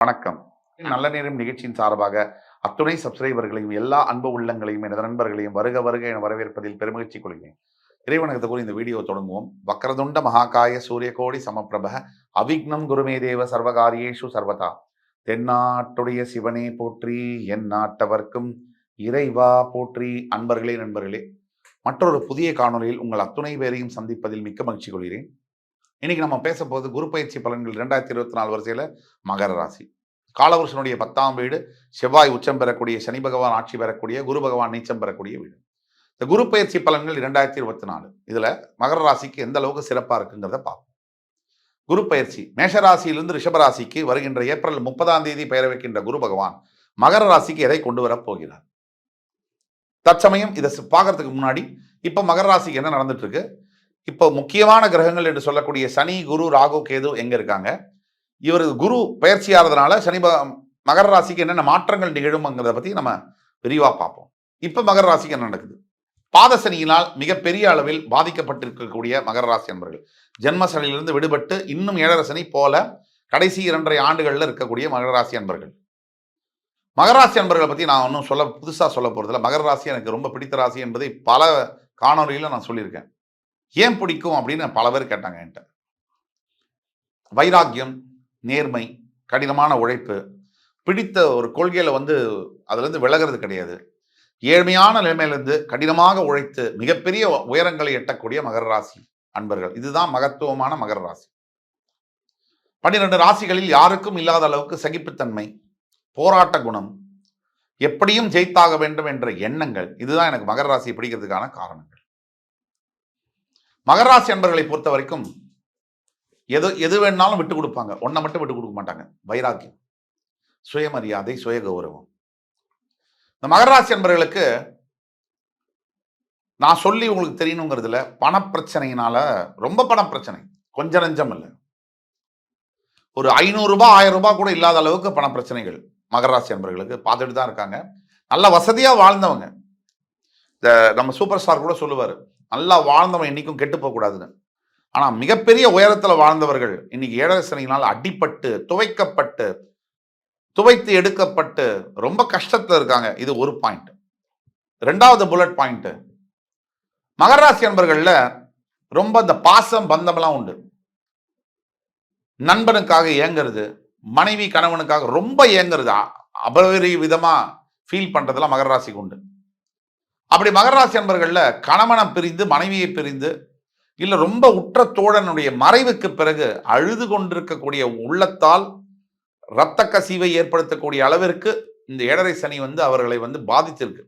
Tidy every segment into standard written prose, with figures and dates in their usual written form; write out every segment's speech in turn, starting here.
வணக்கம். நல்ல நேரம் நிகழ்ச்சியின் சார்பாக அத்துணை சப்ஸ்கிரைபர்களையும் எல்லா அன்பு உள்ளங்களையும் எனது நண்பர்களையும் வருக வருக என வரவேற்பதில் பெருமகிழ்ச்சி கொள்கிறேன். இறைவனுக்கு கூறி இந்த வீடியோ தொடங்குவோம். வக்ரதுண்ட மகாகாய சூரியகோடி சமப்பிரப அவிக்னம் குருமே தேவ சர்வகாரியேஷு சர்வதா. தென்னாட்டுடைய சிவனே போற்றி, என் நாட்டவர்க்கும் இறைவா போற்றி. அன்பர்களே, நண்பர்களே, மற்றொரு புதிய காணொலியில் உங்கள் அத்துணை பேரையும் சந்திப்பதில் மிக்க மகிழ்ச்சி கொள்கிறேன். இன்னைக்கு நம்ம பேச போது குரு பயிற்சி பலன்கள் 2024 வரிசையில மகர ராசி. காலவருஷனுடைய 10ஆம் வீடு, செவ்வாய் உச்சம் பெறக்கூடிய, சனி பகவான் ஆட்சி பெறக்கூடிய, குரு பகவான் நீச்சம் பெறக்கூடிய வீடு. இந்த குரு பயிற்சி பலன்கள் 2024 இதுல மகர ராசிக்கு எந்த அளவுக்கு சிறப்பா இருக்குங்கிறத பார்ப்போம். குரு பயிற்சி மேஷராசியிலிருந்து ரிஷபராசிக்கு வருகின்ற ஏப்ரல் 30ஆம் தேதி பெயர வைக்கின்ற குரு பகவான் மகர ராசிக்கு எதை கொண்டு வரப் போகிறார்? தற்சமயம் இதை பார்க்கறதுக்கு முன்னாடி இப்ப மகர ராசிக்கு என்ன நடந்துட்டு இருக்கு? இப்போ முக்கியமான கிரகங்கள் என்று சொல்லக்கூடிய சனி, குரு, ராகு, கேது எங்க இருக்காங்க? இவர் குரு பயிற்சி ஆகிறதுனால மகர ராசிக்கு என்னென்ன மாற்றங்கள் நிகழும்ங்கிறத பத்தி நம்ம விரிவா பார்ப்போம். இப்ப மகர ராசிக்கு என்ன நடக்குது? பாதசனியினால் மிகப்பெரிய அளவில் பாதிக்கப்பட்டிருக்கக்கூடிய மகர ராசி என்பர்கள் ஜென்மசனியிலிருந்து விடுபட்டு இன்னும் 7.5 சனி போல கடைசி 2.5 ஆண்டுகள்ல இருக்கக்கூடிய மகர ராசி அன்பர்கள். மகர ராசி அன்பர்களை பத்தி நான் ஒன்றும் புதுசா சொல்ல போறதில்ல. மகர ராசி எனக்கு ரொம்ப பிடித்த ராசி என்பதை பல காணொலியில நான் சொல்லியிருக்கேன். ஏன் பிடிக்கும் அப்படின்னு பல பேர் கேட்டாங்க என்கிட்ட. வைராக்கியம், நேர்மை, கடினமான உழைப்பு, பிடித்த ஒரு கொள்கையில அதுல இருந்து விலகிறது கிடையாது. ஏழ்மையான நிலைமையிலிருந்து கடினமாக உழைத்து மிகப்பெரிய உயரங்களை எட்டக்கூடிய மகர ராசி அன்பர்கள். இதுதான் மகத்துவமான மகர ராசி. 12 ராசிகளில் யாருக்கும் இல்லாத அளவுக்கு சகிப்புத்தன்மை, போராட்ட குணம், எப்படியும் ஜெயித்தாக வேண்டும் என்ற எண்ணங்கள், இதுதான் எனக்கு மகர ராசியை பிடிக்கிறதுக்கான காரணங்கள். மகர ராசி அன்பர்களை பொறுத்த வரைக்கும் எது வேணாலும் விட்டு கொடுப்பாங்க, ஒன்றை மட்டும் விட்டு கொடுக்க மாட்டாங்க. வைராக்கியம், சுயமரியாதை, சுய கௌரவம். இந்த மகர ராசி அன்பர்களுக்கு நான் சொல்லி உங்களுக்கு தெரியணுங்கிறதுல பணப்பிரச்சனையினால ரொம்ப பணப்பிரச்சனை, கொஞ்சம் நஞ்சம் இல்லை. ஒரு 500 ரூபாய் 1000 ரூபாய் கூட இல்லாத அளவுக்கு பணப்பிரச்சனைகள் மகர ராசி அன்பர்களுக்கு பார்த்துட்டு தான் இருக்காங்க. நல்ல வசதியா வாழ்ந்தவங்க, இந்த நம்ம சூப்பர் ஸ்டார் கூட சொல்லுவாரு, நல்லா வாழ்ந்தவன் என்னைக்கும் கெட்டு போக கூடாதுன்னு. ஆனா மிகப்பெரிய உயரத்துல வாழ்ந்தவர்கள் இன்னைக்கு 7.5 சனியினால் அடிப்பட்டு, துவைத்து எடுக்கப்பட்டு ரொம்ப கஷ்டத்துல இருக்காங்க. இது ஒரு பாயிண்ட். 2வது புல்லட் பாயிண்ட், மகர ராசி அன்பர்கள்ல ரொம்ப இந்த பாசம் பந்தமெல்லாம் உண்டு. நண்பனுக்காக ஏங்குறது, மனைவி கணவனுக்காக ரொம்ப ஏங்குறது, அபரி விதமா ஃபீல் பண்றதுலாம் மகர ராசிக்கு உண்டு. அப்படி மகர ராசி அன்பர்கள்ல கணவனை பிரிந்து, மனைவியை பிரிந்து, இல்ல ரொம்ப உற்ற தோழனுடைய மறைவுக்கு பிறகு அழுது கொண்டிருக்கக்கூடிய உள்ளத்தால் இரத்த கசிவை ஏற்படுத்தக்கூடிய அளவிற்கு இந்த 7.5 சனி அவர்களை பாதித்திருக்கு.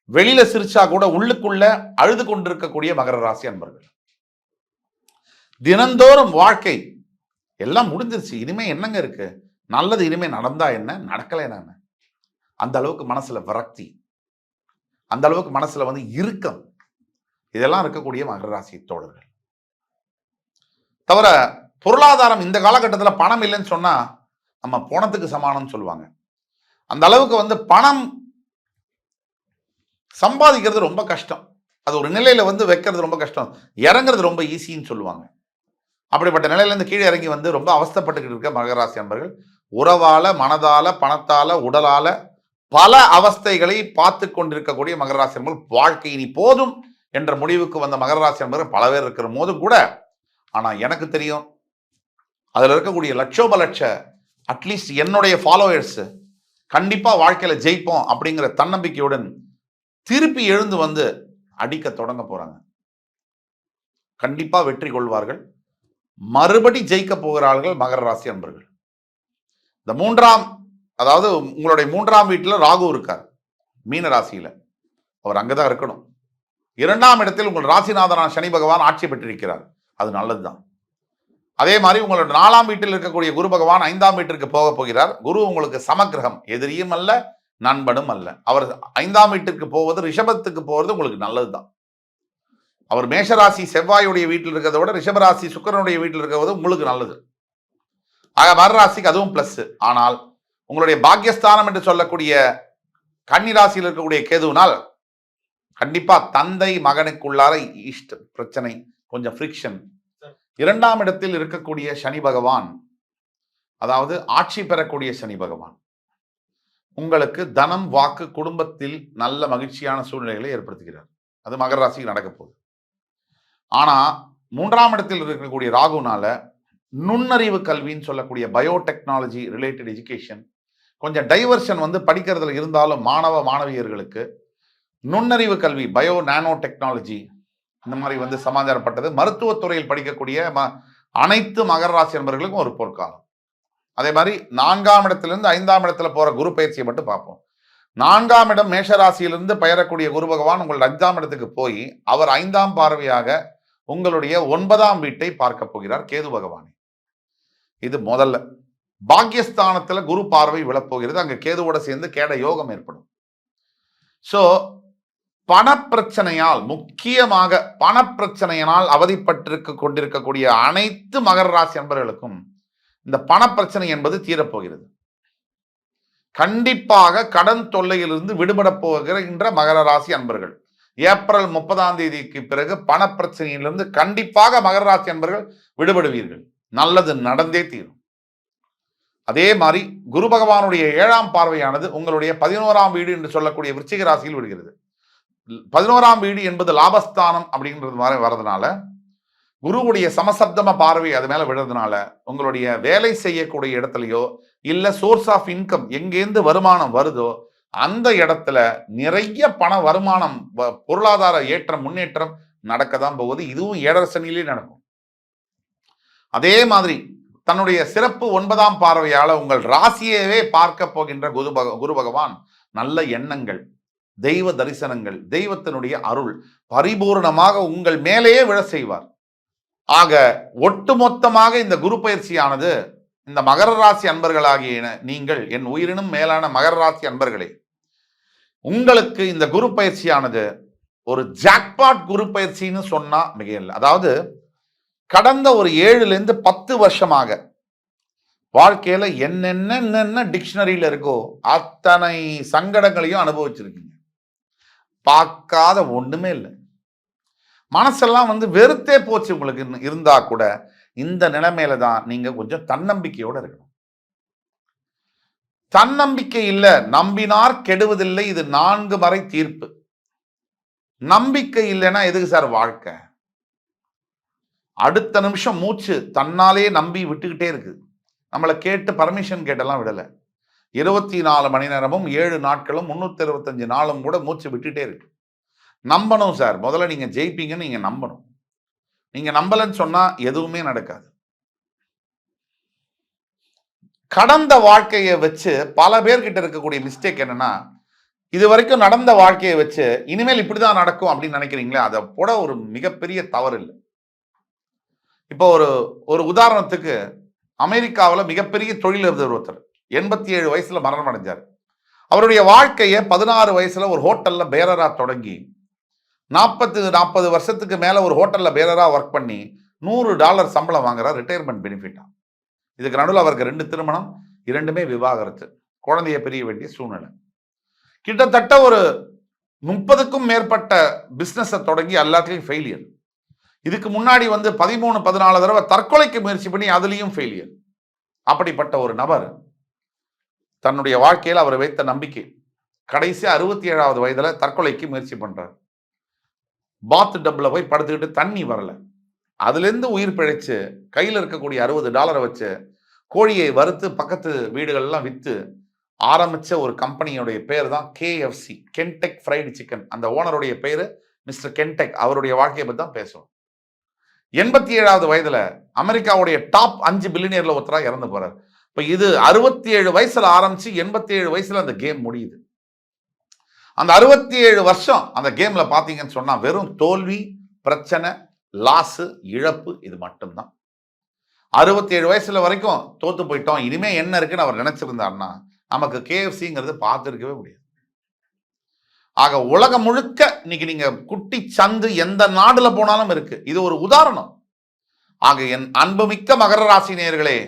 வெளியில சிரிச்சா கூட உள்ளுக்குள்ள அழுது கொண்டிருக்கக்கூடிய மகர ராசி அன்பர்கள். தினந்தோறும் வாழ்க்கை எல்லாம் முடிஞ்சிருச்சு, இனிமே என்னங்க இருக்கு, நல்லது இனிமே நடந்தா என்ன, நடக்கல என்ன, அந்த அளவுக்கு மனசுல விரக்தி, அந்த அளவுக்கு மனசுல இறுக்கம், இதெல்லாம் இருக்கக்கூடிய மகர ராசி தோழர்கள். தவிர பொருளாதாரம் இந்த காலகட்டத்தில் பணம் இல்லைன்னு சொன்னா நம்ம போனத்துக்கு சமானம்னு சொல்லுவாங்க. அந்த அளவுக்கு பணம் சம்பாதிக்கிறது ரொம்ப கஷ்டம். அது ஒரு நிலையில வைக்கிறது ரொம்ப கஷ்டம், இறங்குறது ரொம்ப ஈஸின்னு சொல்லுவாங்க. அப்படிப்பட்ட நிலையில இருந்து கீழே இறங்கி ரொம்ப அவஸ்தைப்பட்டுக்கிட்டு இருக்க மகர ராசி அன்பர்கள் உறவால, மனதால, பணத்தால, உடலால பல அவஸ்தைகளை பார்த்து கொண்டிருக்கக்கூடிய மகர ராசி அன்பர்கள் வாழ்க்கை இனி போதும் என்ற முடிவுக்கு வந்த மகர ராசி அன்பர்கள் பல பேர் இருக்கிற போதும் கூட, ஆனா எனக்கு தெரியும் அதுல இருக்கக்கூடிய லட்சோப லட்ச அட்லீஸ்ட் என்னுடைய ஃபாலோவர்ஸ் கண்டிப்பா வாழ்க்கையில ஜெயிப்போம் அப்படிங்கிற தன்னம்பிக்கையுடன் திருப்பி எழுந்து அடிக்க தொடங்க போறாங்க. கண்டிப்பா வெற்றி கொள்வார்கள், மறுபடி ஜெயிக்க போகிறார்கள் மகர ராசி அன்பர்கள். இந்த அதாவது உங்களுடைய 3ஆம் வீட்டில் ராகு இருக்கார், மீன ராசியில, அவர் அங்கதான் இருக்கணும். 2ஆம் இடத்தில் உங்கள் ராசிநாதனான சனி பகவான் ஆட்சி பெற்றிருக்கிறார், அது நல்லதுதான். அதே மாதிரி உங்களோட 4ஆம் வீட்டில் இருக்கக்கூடிய குரு பகவான் 5ஆம் வீட்டிற்கு போக போகிறார். குரு உங்களுக்கு சமக்கிரகம், எதிரியும் அல்ல, நண்பனும் அல்ல. அவர் 5ஆம் வீட்டிற்கு போவது, ரிஷபத்துக்கு போவது உங்களுக்கு நல்லதுதான். அவர் மேஷராசி செவ்வாயுடைய வீட்டில் இருக்கிறத விட ரிஷபராசி சுக்கிரனுடைய வீட்டில் இருக்கிறது உங்களுக்கு நல்லது. ஆக மகர ராசிக்கு அதுவும் பிளஸ். ஆனால் உங்களுடைய பாக்கியஸ்தானம் என்று சொல்லக்கூடிய கன்னி ராசியில் இருக்கக்கூடிய கேதுவினால் கண்டிப்பா தந்தை மகனுக்குள்ளார பிரச்சனை, கொஞ்சம் ஃப்ரிக்ஷன். 2ஆம் இடத்தில் இருக்கக்கூடிய சனி பகவான் அதாவது ஆட்சி பெறக்கூடிய சனி பகவான் உங்களுக்கு தனம், வாக்கு, குடும்பத்தில் நல்ல மகிழ்ச்சியான சூழ்நிலைகளை ஏற்படுத்துகிறார். அது மகர ராசிக்கு நடக்க போகுது. ஆனா 3ஆம் இடத்தில் இருக்கக்கூடிய ராகுனால நுண்ணறிவு கல்வின்னு சொல்லக்கூடிய பயோடெக்னாலஜி ரிலேட்டட் எஜுகேஷன் கொஞ்சம் டைவர்ஷன் படிக்கிறதுல இருந்தாலும் மாணவ மாணவியர்களுக்கு நுண்ணறிவு கல்வி பயோ நானோ டெக்னாலஜி இந்த மாதிரி சமாச்சாரப்பட்டது மருத்துவத்துறையில் படிக்கக்கூடிய அனைத்து மகர ராசி நண்பர்களுக்கும் ஒரு பொற்காலம். அதே மாதிரி 4ஆம் இடத்திலிருந்து 5ஆம் இடத்துல போற குரு பயிற்சியை மட்டும் பார்ப்போம். 4ஆம் இடம் மேஷராசியிலிருந்து பெயரக்கூடிய குரு பகவான் உங்கள் 5ஆம் இடத்துக்கு போய் அவர் 5ஆம் பார்வையாக உங்களுடைய 9ஆம் வீட்டை பார்க்க போகிறார் கேது பகவானை. இது முதல்ல. பாக்கியஸ்தானத்துல குரு பார்வை விழப்போகிறது. அங்க கேதுவோட சேர்ந்து கேட யோகம் ஏற்படும். சோ பணப்பிரச்சனையால், முக்கியமாக பணப்பிரச்சனையினால் அவதிப்பட்டிருக்க கொண்டிருக்கக்கூடிய அனைத்து மகர ராசி அன்பர்களுக்கும் இந்த பணப்பிரச்சனை என்பது தீரப்போகிறது. கண்டிப்பாக கடன் தொல்லையிலிருந்து விடுபட போகின்ற மகர ராசி அன்பர்கள் ஏப்ரல் 30ஆம் தேதிக்கு பிறகு பணப்பிரச்சனையிலிருந்து கண்டிப்பாக மகர ராசி அன்பர்கள் விடுபடுவீர்கள். நல்லது நடந்தே தீரும். அதே மாதிரி குரு பகவானுடைய 7ஆம் பார்வையானது உங்களுடைய 11ஆம் வீடு என்று சொல்லக்கூடிய விருச்சிக ராசியில் விடுகிறது. 11ஆம் வீடு என்பது லாபஸ்தானம் அப்படின்றது மாதிரி வர்றதுனால குருவுடைய சமசப்தம பார்வை அது மேல விடுறதுனால உங்களுடைய வேலை செய்யக்கூடிய இடத்துலயோ இல்ல சோர்ஸ் ஆஃப் இன்கம் எங்கேருந்து வருமானம் வருதோ அந்த இடத்துல நிறைய பண வருமானம், பொருளாதார ஏற்றம், முன்னேற்றம் நடக்கதான் போகுது. இதுவும் 7.5 சனியிலே நடக்கும். அதே மாதிரி தன்னுடைய சிறப்பு 9ஆம் பார்வையால உங்கள் ராசியவே பார்க்க போகின்ற குரு பகவான் நல்ல எண்ணங்கள், தெய்வ தரிசனங்கள், தெய்வத்தினுடைய அருள் பரிபூர்ணமாக உங்கள் மேலேயே விழ செய்வார். ஆக ஒட்டுமொத்தமாக இந்த குரு பயிற்சியானது இந்த மகர ராசி அன்பர்களாகிய நீங்கள், என் உயிரினும் மேலான மகர ராசி அன்பர்களே, உங்களுக்கு இந்த குரு பயிற்சியானது ஒரு ஜாக்பாட் குரு பயிற்சின்னு சொன்னா மிக இல்லை. அதாவது கடந்த ஒரு 7லிருந்து 10 வருஷமாக வாழ்க்கையில என்னென்ன டிக்ஷனரியில இருக்கோ அத்தனை சங்கடங்களையும் அனுபவிச்சிருக்கீங்க. பார்க்காத ஒண்ணுமே இல்லை. மனசெல்லாம் வெறுத்தே போச்சு உங்களுக்கு இருந்தா கூட இந்த நிலைமையில தான் நீங்க கொஞ்சம் தன்னம்பிக்கையோட இருக்கணும். தன்னம்பிக்கை இல்ல, நம்பினார் கெடுவதில்லை, இது 4 மறை தீர்ப்பு. நம்பிக்கை இல்லைன்னா எதுக்கு சார் வாழ்க்கை? அடுத்த நிமிஷம் மூச்சு தன்னாலே நம்பி விட்டுக்கிட்டே இருக்கு. நம்மளை கேட்டு பர்மிஷன் கேட்டெல்லாம் விடல. 24 மணி நேரமும் 7 நாட்களும் 365 நாளும் கூட மூச்சு விட்டுட்டே இருக்கு. நம்பணும் சார். முதல்ல நீங்க ஜெயிப்பீங்கன்னு நீங்க நம்பணும். நீங்க நம்பலன்னு சொன்னா எதுவுமே நடக்காது. கடந்த வாழ்க்கையை வச்சு பல பேர்கிட்ட இருக்கக்கூடிய மிஸ்டேக் என்னன்னா, இது வரைக்கும் நடந்த வாழ்க்கையை வச்சு இனிமேல் இப்படிதான் நடக்கும் அப்படின்னு நினைக்கிறீங்களே, அதை போட ஒரு மிகப்பெரிய தவறு இல்லை. இப்போ ஒரு உதாரணத்துக்கு அமெரிக்காவில் மிகப்பெரிய தொழிலதிபர் ஒருத்தர் 87 வயசுல மரணம் அடைஞ்சார். அவருடைய வாழ்க்கையை 16 வயசுல ஒரு ஹோட்டல்ல பேரரா தொடங்கி 40 வருஷத்துக்கு மேல ஒரு ஹோட்டல்ல பேரரா ஒர்க் பண்ணி $100 சம்பளம் வாங்குறார், ரிட்டையர்மெண்ட் பெனிஃபிட்டா. இதுக்கு நடுவில் அவருக்கு 2 திருமணம், 2மே விவாகரத்து, குழந்தைய பிரிய வேண்டிய சூழ்நிலை. கிட்டத்தட்ட ஒரு 30க்கும் மேற்பட்ட பிசினஸை தொடங்கி எல்லாத்துலையும் ஃபெயிலியர். இதுக்கு முன்னாடி 13-14 தடவை தற்கொலைக்கு முயற்சி பண்ணி அதுலேயும் ஃபெயிலியர். அப்படிப்பட்ட ஒரு நபர் தன்னுடைய வாழ்க்கையில் அவர் வைத்த நம்பிக்கை கடைசி 67வது வயதுல தற்கொலைக்கு முயற்சி பண்றார். பாத் டப்ல போய் படுத்துக்கிட்டு தண்ணி வரல, அதுல இருந்து உயிர் பிழைச்சு கையில் இருக்கக்கூடிய $60 வச்சு கோழியை வறுத்து பக்கத்து வீடுகள்லாம் வித்து ஆரம்பிச்ச ஒரு கம்பெனியுடைய பேர் தான் KFC, கென்டெக் ஃப்ரைடு சிக்கன். அந்த ஓனருடைய பேரு மிஸ்டர் கென்டெக். அவருடைய வாழ்க்கையை பத்தி தான் பேசுவோம். 87வது வயதுல அமெரிக்காவுடைய டாப் 5 பில்லியனியர்ல ஒருத்தரா இறந்து போறார். இப்ப இது 67 வயசுல ஆரம்பிச்சு 87 வயசுல அந்த கேம் முடியுது. அந்த 67 வருஷம் அந்த கேம்ல பாத்தீங்கன்னு சொன்னா வெறும் தோல்வி, பிரச்சனை, லாஸ், இழப்பு, இது மட்டும்தான். 67 வயசுல வரைக்கும் தோத்து போயிட்டோம், இனிமே என்ன இருக்குன்னு அவர் நினைச்சிருந்தாருன்னா நமக்கு KFCங்கிறது பார்த்துருக்கவே முடியாது. ஆக உலகம் முழுக்க இன்னைக்கு நீங்க குட்டி சந்து எந்த நாடுல போனாலும் இருக்கு. இது ஒரு உதாரணம். ஆக என் அன்புமிக்க மகர ராசி நேயர்களே,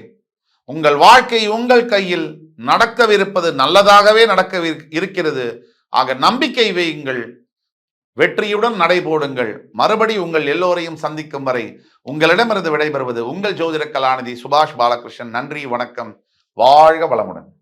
உங்கள் வாழ்க்கை உங்கள் கையில், நடக்கவிருப்பது நல்லதாகவே நடக்க இருக்கிறது. ஆக நம்பிக்கை வையுங்கள். வெற்றியுடன் நடைபோடுங்கள். மறுபடி உங்கள் எல்லோரையும் சந்திக்கும் வரை உங்களிடமிருந்து விடைபெறுவது உங்கள் ஜோதிட கலாநிதி சுபாஷ் பாலகிருஷ்ணன். நன்றி, வணக்கம், வாழ்க வளமுடன்.